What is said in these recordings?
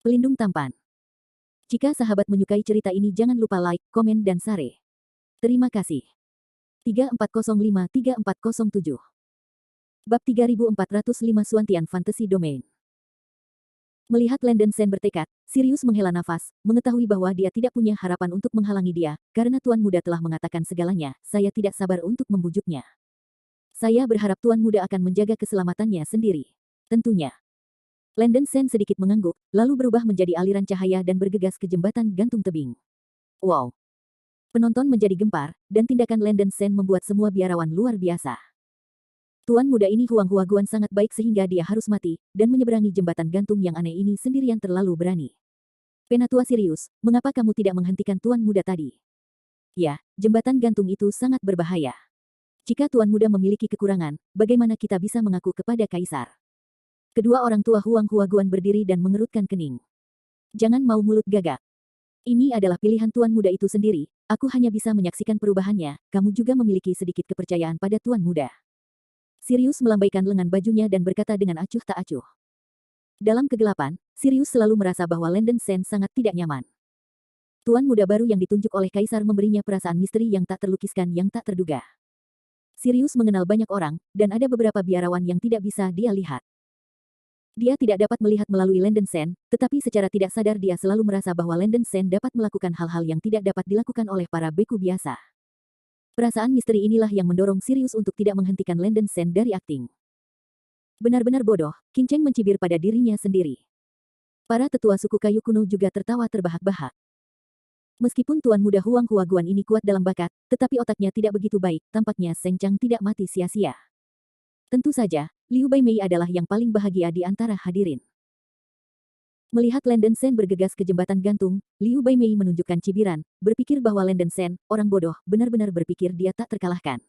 Pelindung tampan. Jika sahabat menyukai cerita ini jangan lupa like, komen dan share. Terima kasih. 3405-3407 Bab 3405 Suantian Fantasy Domain. Melihat Landon Sen bertekad, Sirius menghela nafas, mengetahui bahwa dia tidak punya harapan untuk menghalangi dia, karena Tuan Muda telah mengatakan segalanya, saya tidak sabar untuk membujuknya. Saya berharap Tuan Muda akan menjaga keselamatannya sendiri. Tentunya. Landon Sen sedikit mengangguk, lalu berubah menjadi aliran cahaya dan bergegas ke jembatan gantung tebing. Wow! Penonton menjadi gempar, dan tindakan Landon Sen membuat semua biarawan luar biasa. Tuan Muda ini Huang-Huaguan sangat baik sehingga dia harus mati, dan menyeberangi jembatan gantung yang aneh ini sendirian terlalu berani. Penatua Sirius, mengapa kamu tidak menghentikan Tuan Muda tadi? Ya, jembatan gantung itu sangat berbahaya. Jika Tuan Muda memiliki kekurangan, bagaimana kita bisa mengaku kepada Kaisar? Kedua orang tua Huang-Huaguan berdiri dan mengerutkan kening. Jangan mau mulut gagak. Ini adalah pilihan Tuan Muda itu sendiri, aku hanya bisa menyaksikan perubahannya, kamu juga memiliki sedikit kepercayaan pada Tuan Muda. Sirius melambaikan lengan bajunya dan berkata dengan acuh tak acuh. Dalam kegelapan, Sirius selalu merasa bahwa Landon Sen sangat tidak nyaman. Tuan Muda baru yang ditunjuk oleh Kaisar memberinya perasaan misteri yang tak terlukiskan yang tak terduga. Sirius mengenal banyak orang, dan ada beberapa biarawan yang tidak bisa dia lihat. Dia tidak dapat melihat melalui Landon Sen, tetapi secara tidak sadar dia selalu merasa bahwa Landon Sen dapat melakukan hal-hal yang tidak dapat dilakukan oleh para beku biasa. Perasaan misteri inilah yang mendorong Sirius untuk tidak menghentikan Landon Sen dari akting. Benar-benar bodoh, Qin Cheng mencibir pada dirinya sendiri. Para tetua suku kayu kuno juga tertawa terbahak-bahak. Meskipun Tuan Muda Huang-Huaguan ini kuat dalam bakat, tetapi otaknya tidak begitu baik, tampaknya Seng Chang tidak mati sia-sia. Tentu saja, Liu Baimei adalah yang paling bahagia di antara hadirin. Melihat Landon Sen bergegas ke jembatan gantung, Liu Baimei menunjukkan cibiran, berpikir bahwa Landon Sen, orang bodoh, benar-benar berpikir dia tak terkalahkan.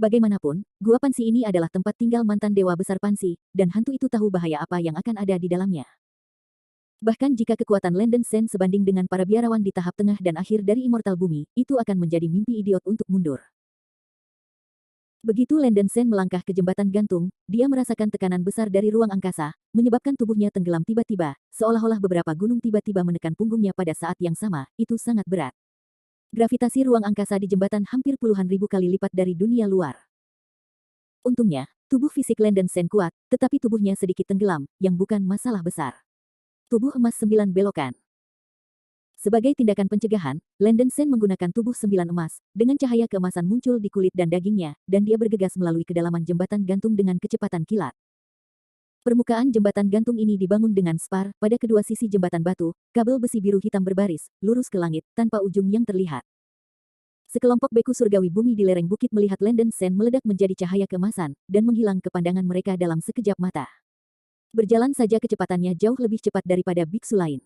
Bagaimanapun, Gua Pansi ini adalah tempat tinggal mantan Dewa Besar Pansi, dan hantu itu tahu bahaya apa yang akan ada di dalamnya. Bahkan jika kekuatan Landon Sen sebanding dengan para biarawan di tahap tengah dan akhir dari Immortal Bumi, itu akan menjadi mimpi idiot untuk mundur. Begitu Landon Sen melangkah ke jembatan gantung, dia merasakan tekanan besar dari ruang angkasa, menyebabkan tubuhnya tenggelam tiba-tiba, seolah-olah beberapa gunung tiba-tiba menekan punggungnya pada saat yang sama, itu sangat berat. Gravitasi ruang angkasa di jembatan hampir puluhan ribu kali lipat dari dunia luar. Untungnya, tubuh fisik Landon Sen kuat, tetapi tubuhnya sedikit tenggelam, yang bukan masalah besar. Tubuh emas 9 belokan. Sebagai tindakan pencegahan, Landon Sen menggunakan tubuh 9 emas, dengan cahaya keemasan muncul di kulit dan dagingnya, dan dia bergegas melalui kedalaman jembatan gantung dengan kecepatan kilat. Permukaan jembatan gantung ini dibangun dengan spar, pada kedua sisi jembatan batu, kabel besi biru hitam berbaris, lurus ke langit, tanpa ujung yang terlihat. Sekelompok beku surgawi bumi di lereng bukit melihat Landon Sen meledak menjadi cahaya keemasan, dan menghilang ke pandangan mereka dalam sekejap mata. Berjalan saja kecepatannya jauh lebih cepat daripada biksu lain.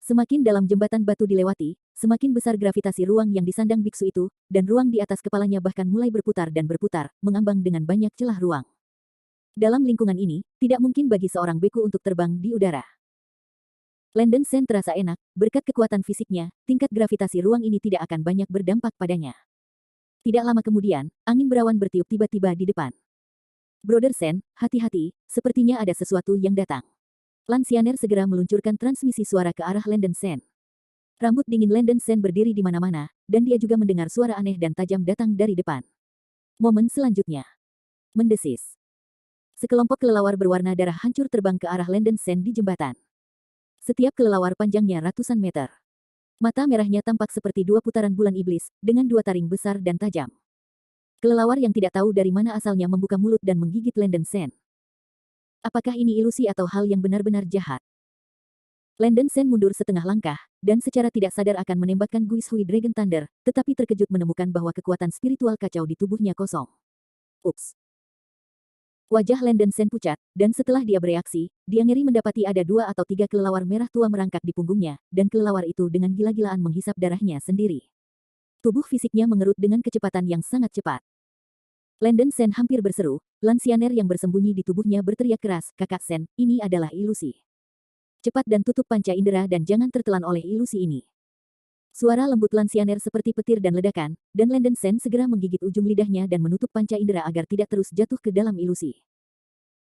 Semakin dalam jembatan batu dilewati, semakin besar gravitasi ruang yang disandang biksu itu, dan ruang di atas kepalanya bahkan mulai berputar dan berputar, mengambang dengan banyak celah ruang. Dalam lingkungan ini, tidak mungkin bagi seorang beku untuk terbang di udara. Landon Sen terasa enak, berkat kekuatan fisiknya, tingkat gravitasi ruang ini tidak akan banyak berdampak padanya. Tidak lama kemudian, angin berawan bertiup tiba-tiba di depan. Brother Sen, hati-hati, sepertinya ada sesuatu yang datang. Lansianer segera meluncurkan transmisi suara ke arah Landon Sen. Rambut dingin Landon Sen berdiri di mana-mana, dan dia juga mendengar suara aneh dan tajam datang dari depan. Momen selanjutnya. Mendesis. Sekelompok kelelawar berwarna darah hancur terbang ke arah Landon Sen di jembatan. Setiap kelelawar panjangnya ratusan meter. Mata merahnya tampak seperti dua putaran bulan iblis, dengan dua taring besar dan tajam. Kelelawar yang tidak tahu dari mana asalnya membuka mulut dan menggigit Landon Sen. Apakah ini ilusi atau hal yang benar-benar jahat? Landon Sen mundur setengah langkah, dan secara tidak sadar akan menembakkan Guizhui Dragon Thunder, tetapi terkejut menemukan bahwa kekuatan spiritual kacau di tubuhnya kosong. Ups. Wajah Landon Sen pucat, dan setelah dia bereaksi, dia ngeri mendapati ada 2 atau 3 kelelawar merah tua merangkak di punggungnya, dan kelelawar itu dengan gila-gilaan menghisap darahnya sendiri. Tubuh fisiknya mengerut dengan kecepatan yang sangat cepat. Landon Sen hampir berseru, Lansianer yang bersembunyi di tubuhnya berteriak keras, Kakak Sen, ini adalah ilusi. Cepat dan tutup panca indera dan jangan tertelan oleh ilusi ini. Suara lembut Lansianer seperti petir dan ledakan, dan Landon Sen segera menggigit ujung lidahnya dan menutup panca indera agar tidak terus jatuh ke dalam ilusi.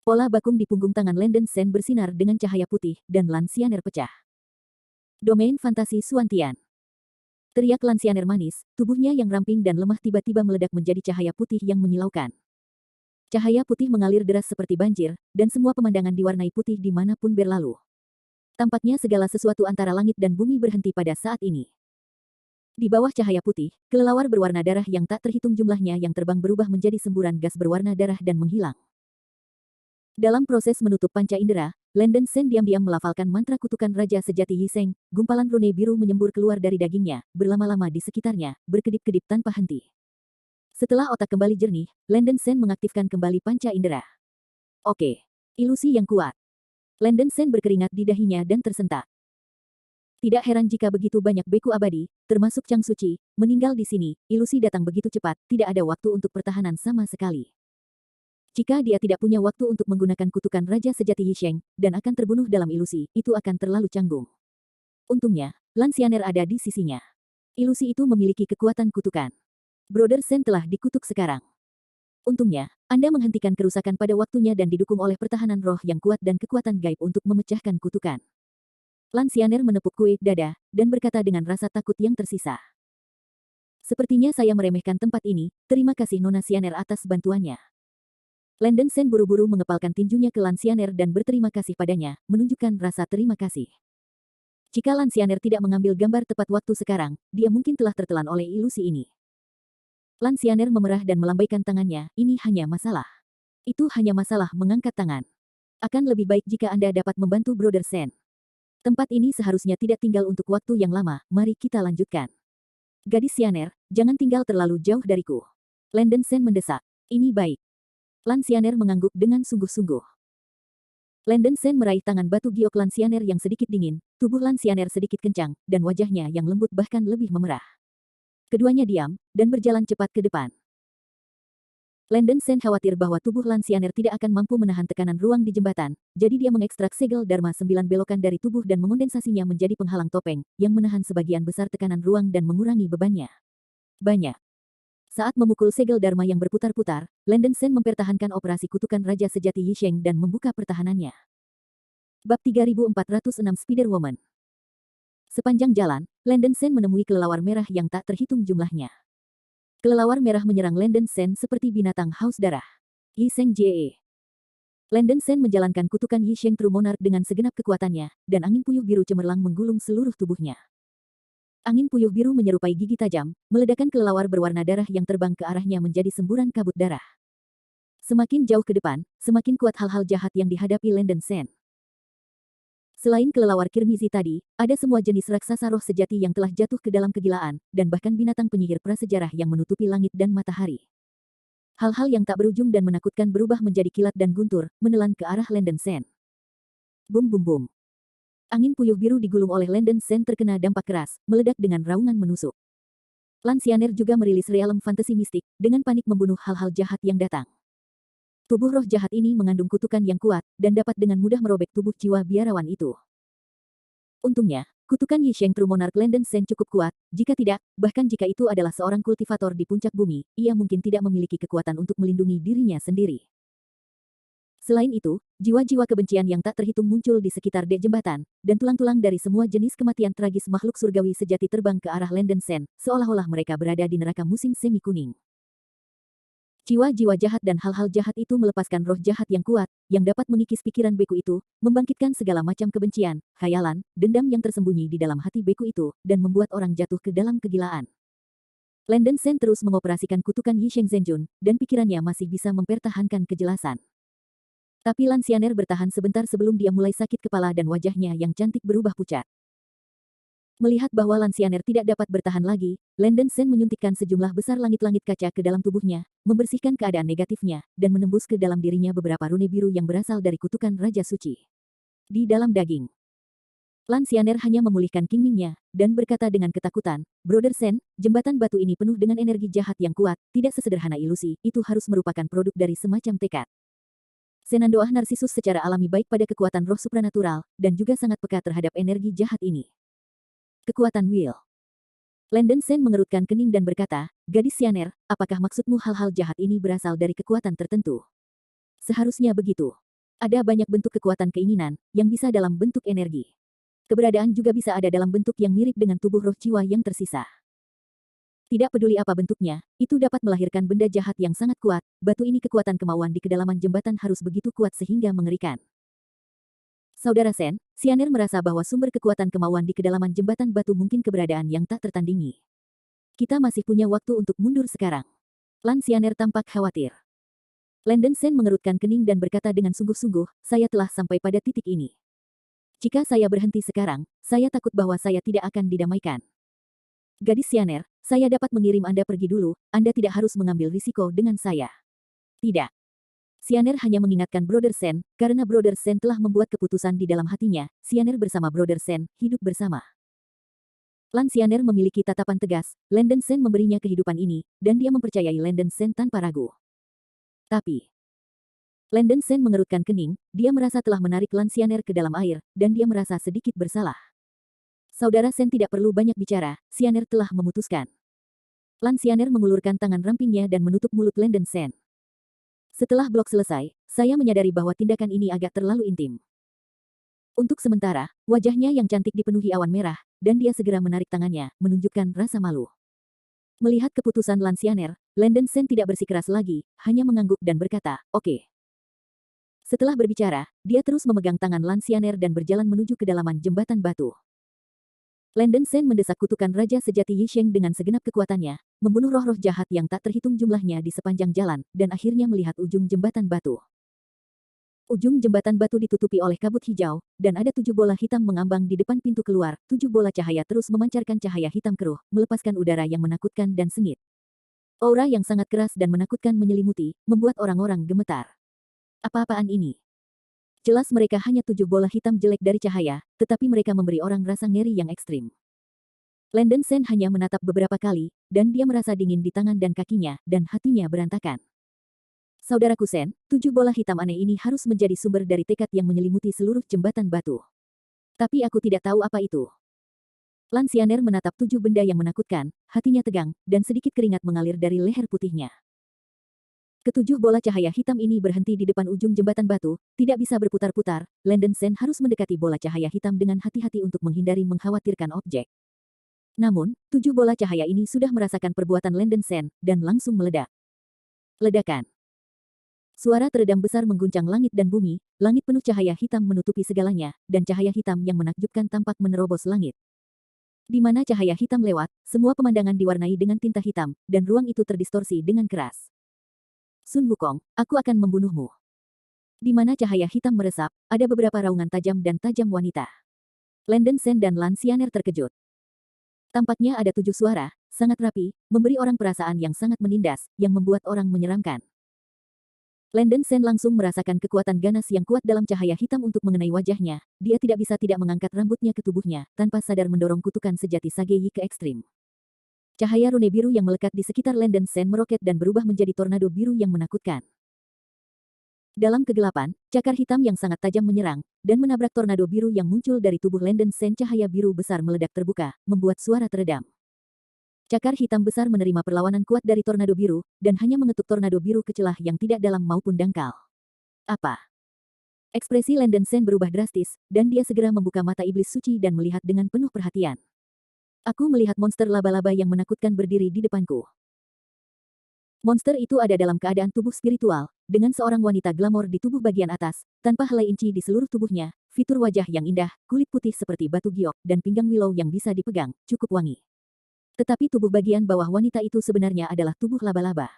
Pola bakung di punggung tangan Landen Sen bersinar dengan cahaya putih, dan Lansianer pecah. Domain fantasi Suantian. Teriak Lansianer manis, tubuhnya yang ramping dan lemah tiba-tiba meledak menjadi cahaya putih yang menyilaukan. Cahaya putih mengalir deras seperti banjir, dan semua pemandangan diwarnai putih dimanapun berlalu. Tampaknya segala sesuatu antara langit dan bumi berhenti pada saat ini. Di bawah cahaya putih, kelelawar berwarna darah yang tak terhitung jumlahnya yang terbang berubah menjadi semburan gas berwarna darah dan menghilang. Dalam proses menutup panca indera, Landen Sen diam-diam melafalkan mantra kutukan Raja Sejati Yiseng, gumpalan rune biru menyembur keluar dari dagingnya, berlama-lama di sekitarnya, berkedip-kedip tanpa henti. Setelah otak kembali jernih, Landen Sen mengaktifkan kembali panca indera. Oke. Ilusi yang kuat. Landen Sen berkeringat di dahinya dan tersentak. Tidak heran jika begitu banyak beku abadi, termasuk Chang Suci, meninggal di sini. Ilusi datang begitu cepat, tidak ada waktu untuk pertahanan sama sekali. Jika dia tidak punya waktu untuk menggunakan kutukan Raja Sejati Yisheng, dan akan terbunuh dalam ilusi, itu akan terlalu canggung. Untungnya, Lansianer ada di sisinya. Ilusi itu memiliki kekuatan kutukan. Brother Sen telah dikutuk sekarang. Untungnya, Anda menghentikan kerusakan pada waktunya dan didukung oleh pertahanan roh yang kuat dan kekuatan gaib untuk memecahkan kutukan. Lansianer menepuk kuil dada, dan berkata dengan rasa takut yang tersisa. Sepertinya saya meremehkan tempat ini, terima kasih Nona Sianer atas bantuannya. Landen Sen buru-buru mengepalkan tinjunya ke Lansianer dan berterima kasih padanya, menunjukkan rasa terima kasih. Jika Lansianer tidak mengambil gambar tepat waktu sekarang, dia mungkin telah tertelan oleh ilusi ini. Lansianer memerah dan melambaikan tangannya, ini hanya masalah. Itu hanya masalah mengangkat tangan. Akan lebih baik jika Anda dapat membantu Brother Sen. Tempat ini seharusnya tidak tinggal untuk waktu yang lama, mari kita lanjutkan. Gadis Sianer, jangan tinggal terlalu jauh dariku. Landen Sen mendesak. Ini baik. Lansianer mengangguk dengan sungguh-sungguh. Landen Sen meraih tangan batu giok Lansianer yang sedikit dingin, tubuh Lansianer sedikit kencang, dan wajahnya yang lembut bahkan lebih memerah. Keduanya diam, dan berjalan cepat ke depan. Landen Sen khawatir bahwa tubuh Lansianer tidak akan mampu menahan tekanan ruang di jembatan, jadi dia mengekstrak segel Dharma 9 belokan dari tubuh dan mengondensasinya menjadi penghalang topeng, yang menahan sebagian besar tekanan ruang dan mengurangi bebannya. Banyak. Saat memukul segel Dharma yang berputar-putar, Landen Sen mempertahankan operasi kutukan Raja Sejati Yisheng dan membuka pertahanannya. Bab 3406 Spider-Woman. Sepanjang jalan, Landen Sen menemui kelelawar merah yang tak terhitung jumlahnya. Kelelawar merah menyerang Landen Sen seperti binatang haus darah. Yisheng Jie. Landen Sen menjalankan kutukan Yisheng True Monarch dengan segenap kekuatannya, dan angin puyuh biru cemerlang menggulung seluruh tubuhnya. Angin puyuh biru menyerupai gigi tajam, meledakkan kelelawar berwarna darah yang terbang ke arahnya menjadi semburan kabut darah. Semakin jauh ke depan, semakin kuat hal-hal jahat yang dihadapi Landen Sen. Selain kelelawar Kirmizi tadi, ada semua jenis raksasa roh sejati yang telah jatuh ke dalam kegilaan, dan bahkan binatang penyihir prasejarah yang menutupi langit dan matahari. Hal-hal yang tak berujung dan menakutkan berubah menjadi kilat dan guntur, menelan ke arah Landen Sen. Bum bum bum. Angin puyuh biru digulung oleh Landen Sen terkena dampak keras, meledak dengan raungan menusuk. Lansianer juga merilis realem fantasi mistik, dengan panik membunuh hal-hal jahat yang datang. Tubuh roh jahat ini mengandung kutukan yang kuat, dan dapat dengan mudah merobek tubuh jiwa biarawan itu. Untungnya, kutukan Yisheng True Monarch Landen Sen cukup kuat, jika tidak, bahkan jika itu adalah seorang kultivator di puncak bumi, ia mungkin tidak memiliki kekuatan untuk melindungi dirinya sendiri. Selain itu, jiwa-jiwa kebencian yang tak terhitung muncul di sekitar dek jembatan, dan tulang-tulang dari semua jenis kematian tragis makhluk surgawi sejati terbang ke arah Landen Sen, seolah-olah mereka berada di neraka musim semi kuning. Jiwa-jiwa jahat dan hal-hal jahat itu melepaskan roh jahat yang kuat, yang dapat mengikis pikiran beku itu, membangkitkan segala macam kebencian, khayalan, dendam yang tersembunyi di dalam hati beku itu, dan membuat orang jatuh ke dalam kegilaan. Landen Sen terus mengoperasikan kutukan Yisheng Zhenjun, dan pikirannya masih bisa mempertahankan kejelasan. Tapi Lansianer bertahan sebentar sebelum dia mulai sakit kepala dan wajahnya yang cantik berubah pucat. Melihat bahwa Lansianer tidak dapat bertahan lagi, Landen Sen menyuntikkan sejumlah besar langit-langit kaca ke dalam tubuhnya, membersihkan keadaan negatifnya, dan menembus ke dalam dirinya beberapa rune biru yang berasal dari kutukan Raja Suci. Di dalam daging, Lansianer hanya memulihkan kingmingnya, dan berkata dengan ketakutan, Brother Sen, jembatan batu ini penuh dengan energi jahat yang kuat, tidak sesederhana ilusi, itu harus merupakan produk dari semacam tekad. Senandoah Narsisus secara alami baik pada kekuatan roh supranatural, dan juga sangat peka terhadap energi jahat ini. Kekuatan Will. Landen Sen mengerutkan kening dan berkata, Gadis Sianer, apakah maksudmu hal-hal jahat ini berasal dari kekuatan tertentu? Seharusnya begitu. Ada banyak bentuk kekuatan keinginan, yang bisa dalam bentuk energi. Keberadaan juga bisa ada dalam bentuk yang mirip dengan tubuh roh jiwa yang tersisa. Tidak peduli apa bentuknya, itu dapat melahirkan benda jahat yang sangat kuat. Batu ini kekuatan kemauan di kedalaman jembatan harus begitu kuat sehingga mengerikan. Saudara Sen, Xianer merasa bahwa sumber kekuatan kemauan di kedalaman jembatan batu mungkin keberadaan yang tak tertandingi. Kita masih punya waktu untuk mundur sekarang. Lan Xianer tampak khawatir. Landen Sen mengerutkan kening dan berkata dengan sungguh-sungguh, saya telah sampai pada titik ini. Jika saya berhenti sekarang, saya takut bahwa saya tidak akan didamaikan. Gadis Xianer, saya dapat mengirim Anda pergi dulu, Anda tidak harus mengambil risiko dengan saya. Tidak. Xianer hanya mengingatkan Brother Sen, karena Brother Sen telah membuat keputusan di dalam hatinya, Xianer bersama Brother Sen, hidup bersama. Lan Xianer memiliki tatapan tegas, Landen Sen memberinya kehidupan ini, dan dia mempercayai Landen Sen tanpa ragu. Tapi, Landen Sen mengerutkan kening, dia merasa telah menarik Lan Xianer ke dalam air, dan dia merasa sedikit bersalah. Saudara Sen tidak perlu banyak bicara, Xianer telah memutuskan. Lan Xianer mengulurkan tangan rampingnya dan menutup mulut Landen Sen. Setelah blok selesai, saya menyadari bahwa tindakan ini agak terlalu intim. Untuk sementara, wajahnya yang cantik dipenuhi awan merah, dan dia segera menarik tangannya, menunjukkan rasa malu. Melihat keputusan Lan Xianer, Landen Sen tidak bersikeras lagi, hanya mengangguk dan berkata, oke. Setelah berbicara, dia terus memegang tangan Lan Xianer dan berjalan menuju kedalaman jembatan batu. Landen Sen mendesak kutukan Raja Sejati Yisheng dengan segenap kekuatannya, membunuh roh-roh jahat yang tak terhitung jumlahnya di sepanjang jalan, dan akhirnya melihat ujung jembatan batu. Ujung jembatan batu ditutupi oleh kabut hijau, dan ada 7 bola hitam mengambang di depan pintu keluar. 7 bola cahaya terus memancarkan cahaya hitam keruh, melepaskan udara yang menakutkan dan sengit. Aura yang sangat keras dan menakutkan menyelimuti, membuat orang-orang gemetar. Apa-apaan ini? Jelas mereka hanya 7 bola hitam jelek dari cahaya, tetapi mereka memberi orang rasa ngeri yang ekstrim. Landen Sen hanya menatap beberapa kali, dan dia merasa dingin di tangan dan kakinya, dan hatinya berantakan. Saudaraku Sen, 7 bola hitam aneh ini harus menjadi sumber dari tekad yang menyelimuti seluruh jembatan batu. Tapi aku tidak tahu apa itu. Lan Xianer menatap 7 benda yang menakutkan, hatinya tegang, dan sedikit keringat mengalir dari leher putihnya. Ketujuh bola cahaya hitam ini berhenti di depan ujung jembatan batu, tidak bisa berputar-putar. Landen Sen harus mendekati bola cahaya hitam dengan hati-hati untuk menghindari mengkhawatirkan objek. Namun, 7 bola cahaya ini sudah merasakan perbuatan Landen Sen, dan langsung meledak. Ledakan. Suara teredam besar mengguncang langit dan bumi, langit penuh cahaya hitam menutupi segalanya, dan cahaya hitam yang menakjubkan tampak menerobos langit. Di mana cahaya hitam lewat, semua pemandangan diwarnai dengan tinta hitam, dan ruang itu terdistorsi dengan keras. Sun Wukong, aku akan membunuhmu. Di mana cahaya hitam meresap, ada beberapa raungan tajam dan tajam wanita. Landen Sen dan Lan Xianer terkejut. Tampaknya ada 7 suara, sangat rapi, memberi orang perasaan yang sangat menindas, yang membuat orang menyeramkan. Landen Sen langsung merasakan kekuatan ganas yang kuat dalam cahaya hitam untuk mengenai wajahnya. Dia tidak bisa tidak mengangkat rambutnya ke tubuhnya, tanpa sadar mendorong kutukan sejati Sage Yi ke ekstrim. Cahaya rune biru yang melekat di sekitar Landen Sen meroket dan berubah menjadi tornado biru yang menakutkan. Dalam kegelapan, cakar hitam yang sangat tajam menyerang, dan menabrak tornado biru yang muncul dari tubuh Landen Sen. Cahaya biru besar meledak terbuka, membuat suara teredam. Cakar hitam besar menerima perlawanan kuat dari tornado biru, dan hanya mengetuk tornado biru ke celah yang tidak dalam maupun dangkal. Apa? Ekspresi Landen Sen berubah drastis, dan dia segera membuka mata iblis suci dan melihat dengan penuh perhatian. Aku melihat monster laba-laba yang menakutkan berdiri di depanku. Monster itu ada dalam keadaan tubuh spiritual, dengan seorang wanita glamor di tubuh bagian atas, tanpa helai inci di seluruh tubuhnya, fitur wajah yang indah, kulit putih seperti batu giok, dan pinggang willow yang bisa dipegang, cukup wangi. Tetapi tubuh bagian bawah wanita itu sebenarnya adalah tubuh laba-laba.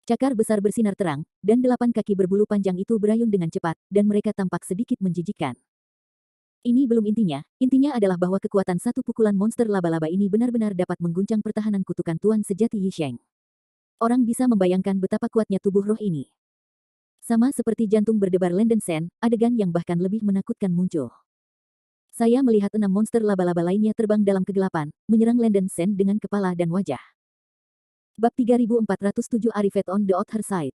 Cakar besar bersinar terang, dan 8 kaki berbulu panjang itu berayun dengan cepat, dan mereka tampak sedikit menjijikkan. Ini belum intinya adalah bahwa kekuatan satu pukulan monster laba-laba ini benar-benar dapat mengguncang pertahanan kutukan Tuan Sejati Yisheng. Orang bisa membayangkan betapa kuatnya tubuh roh ini. Sama seperti jantung berdebar Landen Sen, adegan yang bahkan lebih menakutkan muncul. Saya melihat 6 monster laba-laba lainnya terbang dalam kegelapan, menyerang Landen Sen dengan kepala dan wajah. Bab 3407 Arifet on the Other Side.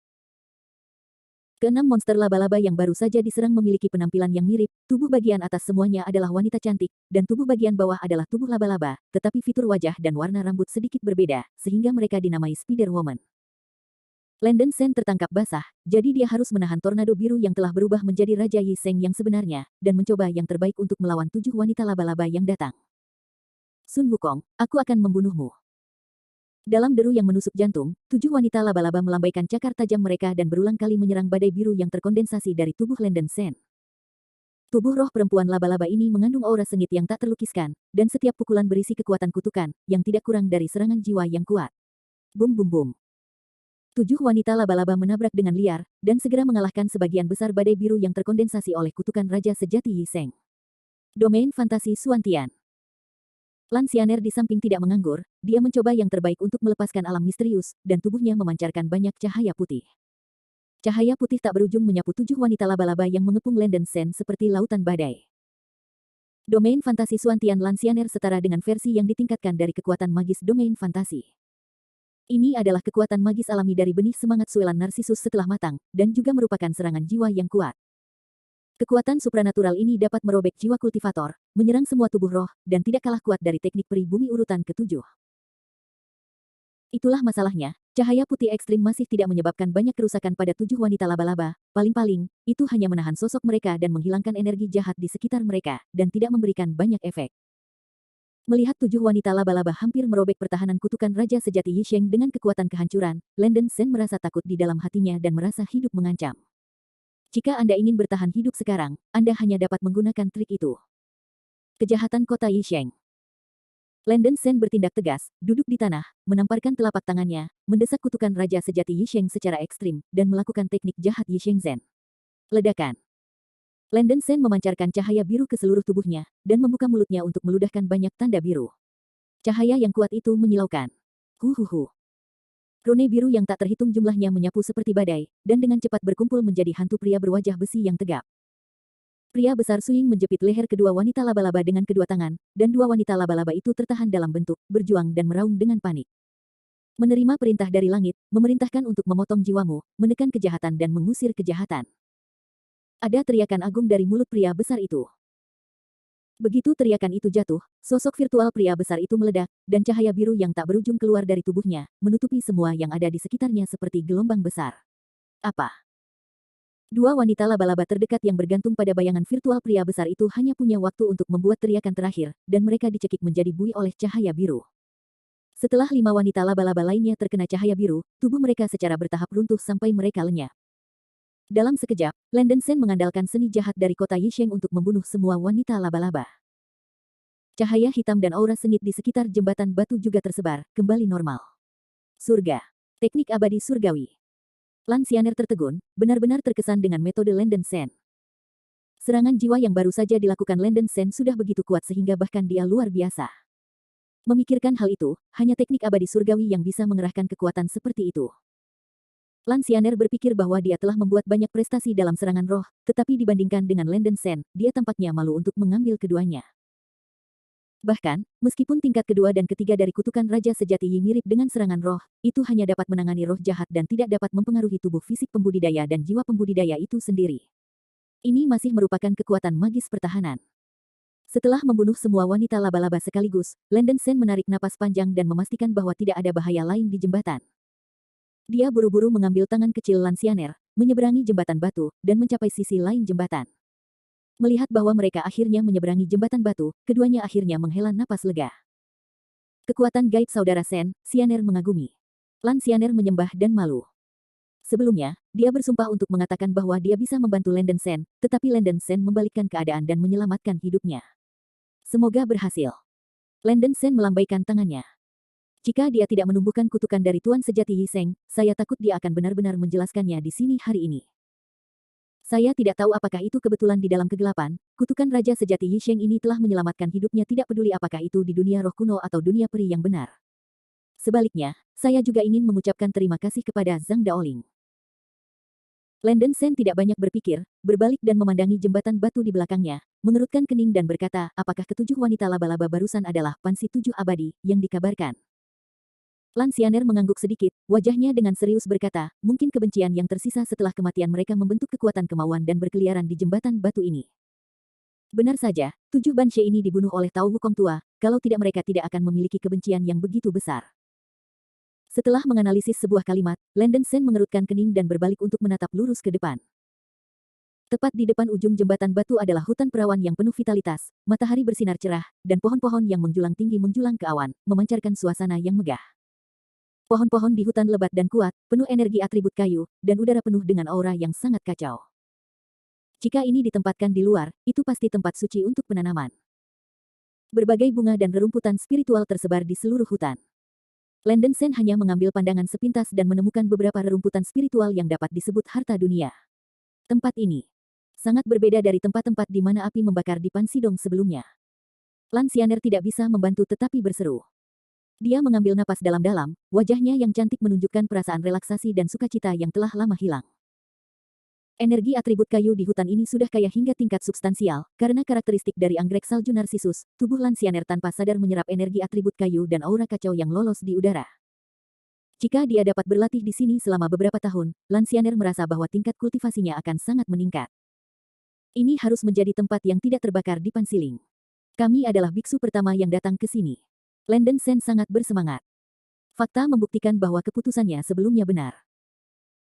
Keenam monster laba-laba yang baru saja diserang memiliki penampilan yang mirip, tubuh bagian atas semuanya adalah wanita cantik, dan tubuh bagian bawah adalah tubuh laba-laba, tetapi fitur wajah dan warna rambut sedikit berbeda, sehingga mereka dinamai Spider Woman. Landen Sen tertangkap basah, jadi dia harus menahan tornado biru yang telah berubah menjadi Raja Yi Seng yang sebenarnya, dan mencoba yang terbaik untuk melawan 7 wanita laba-laba yang datang. Sun Wukong, aku akan membunuhmu. Dalam deru yang menusuk jantung, 7 wanita laba-laba melambaikan cakar tajam mereka dan berulang kali menyerang badai biru yang terkondensasi dari tubuh Landen Sen. Tubuh roh perempuan laba-laba ini mengandung aura sengit yang tak terlukiskan, dan setiap pukulan berisi kekuatan kutukan, yang tidak kurang dari serangan jiwa yang kuat. Bum bum bum. 7 wanita laba-laba menabrak dengan liar, dan segera mengalahkan sebagian besar badai biru yang terkondensasi oleh kutukan Raja Sejati Yi Seng. Domain Fantasi Suantian. Lan Xianer di samping tidak menganggur, dia mencoba yang terbaik untuk melepaskan alam misterius, dan tubuhnya memancarkan banyak cahaya putih. Cahaya putih tak berujung menyapu 7 wanita laba-laba yang mengepung Landen Sen seperti lautan badai. Domain fantasi Suantian Lan Xianer setara dengan versi yang ditingkatkan dari kekuatan magis domain fantasi. Ini adalah kekuatan magis alami dari benih semangat Suelan Narsisus setelah matang, dan juga merupakan serangan jiwa yang kuat. Kekuatan supranatural ini dapat merobek jiwa kultivator, menyerang semua tubuh roh, dan tidak kalah kuat dari teknik peri bumi urutan ke-7. Itulah masalahnya, cahaya putih ekstrim masih tidak menyebabkan banyak kerusakan pada 7 wanita laba-laba, paling-paling, itu hanya menahan sosok mereka dan menghilangkan energi jahat di sekitar mereka, dan tidak memberikan banyak efek. Melihat 7 wanita laba-laba hampir merobek pertahanan kutukan Raja Sejati Yi Sheng dengan kekuatan kehancuran, Landen Sen merasa takut di dalam hatinya dan merasa hidup mengancam. Jika Anda ingin bertahan hidup sekarang, Anda hanya dapat menggunakan trik itu. Kejahatan Kota Yi Sheng. Landen Sen bertindak tegas, duduk di tanah, menamparkan telapak tangannya, mendesak kutukan Raja Sejati Yi Sheng secara ekstrim, dan melakukan teknik jahat Yi Sheng Zen. Ledakan. Landen Sen memancarkan cahaya biru ke seluruh tubuhnya, dan membuka mulutnya untuk meludahkan banyak tanda biru. Cahaya yang kuat itu menyilaukan. Huhuhu. Rune biru yang tak terhitung jumlahnya menyapu seperti badai, dan dengan cepat berkumpul menjadi hantu pria berwajah besi yang tegap. Pria besar Suing menjepit leher kedua wanita laba-laba dengan kedua tangan, dan 2 wanita laba-laba itu tertahan dalam bentuk, berjuang dan meraung dengan panik. Menerima perintah dari langit, memerintahkan untuk memotong jiwamu, menekan kejahatan dan mengusir kejahatan. Ada teriakan agung dari mulut pria besar itu. Begitu teriakan itu jatuh, sosok virtual pria besar itu meledak, dan cahaya biru yang tak berujung keluar dari tubuhnya, menutupi semua yang ada di sekitarnya seperti gelombang besar. Apa? 2 wanita laba-laba terdekat yang bergantung pada bayangan virtual pria besar itu hanya punya waktu untuk membuat teriakan terakhir, dan mereka dicekik menjadi bui oleh cahaya biru. Setelah 5 wanita laba-laba lainnya terkena cahaya biru, tubuh mereka secara bertahap runtuh sampai mereka lenyap. Dalam sekejap, Landen Sen mengandalkan seni jahat dari kota Yi Sheng untuk membunuh semua wanita laba-laba. Cahaya hitam dan aura sengit di sekitar jembatan batu juga tersebar, kembali normal. Surga. Teknik abadi surgawi. Lan Xianer tertegun, benar-benar terkesan dengan metode Landen Sen. Serangan jiwa yang baru saja dilakukan Landen Sen sudah begitu kuat sehingga bahkan dia luar biasa. Memikirkan hal itu, hanya teknik abadi surgawi yang bisa mengerahkan kekuatan seperti itu. Lan Xianer berpikir bahwa dia telah membuat banyak prestasi dalam serangan roh, tetapi dibandingkan dengan Landen Sen, dia tampaknya malu untuk mengambil keduanya. Bahkan, meskipun tingkat kedua dan ketiga dari kutukan Raja Sejati Yi mirip dengan serangan roh, itu hanya dapat menangani roh jahat dan tidak dapat mempengaruhi tubuh fisik pembudidaya dan jiwa pembudidaya itu sendiri. Ini masih merupakan kekuatan magis pertahanan. Setelah membunuh semua wanita laba-laba sekaligus, Landen Sen menarik napas panjang dan memastikan bahwa tidak ada bahaya lain di jembatan. Dia buru-buru mengambil tangan kecil Lan Xianer, menyeberangi jembatan batu, dan mencapai sisi lain jembatan. Melihat bahwa mereka akhirnya menyeberangi jembatan batu, keduanya akhirnya menghela napas lega. Kekuatan gaib saudara Sen, Xianer mengagumi. Lan Xianer menyembah dan malu. Sebelumnya, dia bersumpah untuk mengatakan bahwa dia bisa membantu Landen Sen, tetapi Landen Sen membalikkan keadaan dan menyelamatkan hidupnya. Semoga berhasil. Landen Sen melambaikan tangannya. Jika dia tidak menumbuhkan kutukan dari Tuan Sejati Yi Sheng, saya takut dia akan benar-benar menjelaskannya di sini hari ini. Saya tidak tahu apakah itu kebetulan di dalam kegelapan, kutukan Raja Sejati Yi Sheng ini telah menyelamatkan hidupnya tidak peduli apakah itu di dunia roh kuno atau dunia peri yang benar. Sebaliknya, saya juga ingin mengucapkan terima kasih kepada Zhang Daoling. Landen Sen tidak banyak berpikir, berbalik dan memandangi jembatan batu di belakangnya, mengerutkan kening dan berkata, apakah ketujuh wanita laba-laba barusan adalah Pansi 7 abadi, yang dikabarkan. Lan Xianer mengangguk sedikit, wajahnya dengan serius berkata, mungkin kebencian yang tersisa setelah kematian mereka membentuk kekuatan kemauan dan berkeliaran di jembatan batu ini. Benar saja, 7 Banshee ini dibunuh oleh Tao Wukong tua, kalau tidak mereka tidak akan memiliki kebencian yang begitu besar. Setelah menganalisis sebuah kalimat, Landon Sen mengerutkan kening dan berbalik untuk menatap lurus ke depan. Tepat di depan ujung jembatan batu adalah hutan perawan yang penuh vitalitas, matahari bersinar cerah, dan pohon-pohon yang menjulang tinggi menjulang ke awan, memancarkan suasana yang megah. Pohon-pohon di hutan lebat dan kuat, penuh energi atribut kayu, dan udara penuh dengan aura yang sangat kacau. Jika ini ditempatkan di luar, itu pasti tempat suci untuk penanaman. Berbagai bunga dan rerumputan spiritual tersebar di seluruh hutan. Landon Sen hanya mengambil pandangan sepintas dan menemukan beberapa rerumputan spiritual yang dapat disebut harta dunia. Tempat ini sangat berbeda dari tempat-tempat di mana api membakar di Pansidong sebelumnya. Lan Xianer tidak bisa membantu tetapi berseru. Dia mengambil napas dalam-dalam, wajahnya yang cantik menunjukkan perasaan relaksasi dan sukacita yang telah lama hilang. Energi atribut kayu di hutan ini sudah kaya hingga tingkat substansial, karena karakteristik dari anggrek salju narsisus, tubuh Lan Xianer tanpa sadar menyerap energi atribut kayu dan aura kacau yang lolos di udara. Jika dia dapat berlatih di sini selama beberapa tahun, Lan Xianer merasa bahwa tingkat kultivasinya akan sangat meningkat. Ini harus menjadi tempat yang tidak terbakar di Pansiling. Kami adalah biksu pertama yang datang ke sini. Landon Sen sangat bersemangat. Fakta membuktikan bahwa keputusannya sebelumnya benar.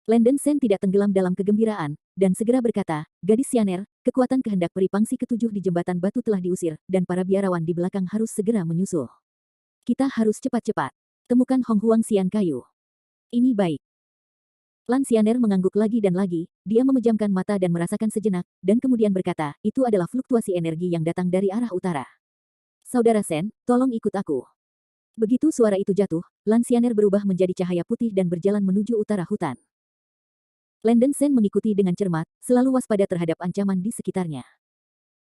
Landon Sen tidak tenggelam dalam kegembiraan, dan segera berkata, "Gadis Xianer, kekuatan kehendak peri pangsi ketujuh di jembatan batu telah diusir, dan para biarawan di belakang harus segera menyusul. Kita harus cepat-cepat. Temukan Hong Huang Xian kayu. Ini baik." Lan Xianer mengangguk lagi dan lagi, dia memejamkan mata dan merasakan sejenak, dan kemudian berkata, "Itu adalah fluktuasi energi yang datang dari arah utara. Saudara Sen, tolong ikut aku." Begitu suara itu jatuh, Lan Xianer berubah menjadi cahaya putih dan berjalan menuju utara hutan. Landon Sen mengikuti dengan cermat, selalu waspada terhadap ancaman di sekitarnya.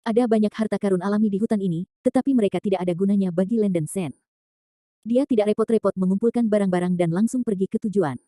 Ada banyak harta karun alami di hutan ini, tetapi mereka tidak ada gunanya bagi Landon Sen. Dia tidak repot-repot mengumpulkan barang-barang dan langsung pergi ke tujuan.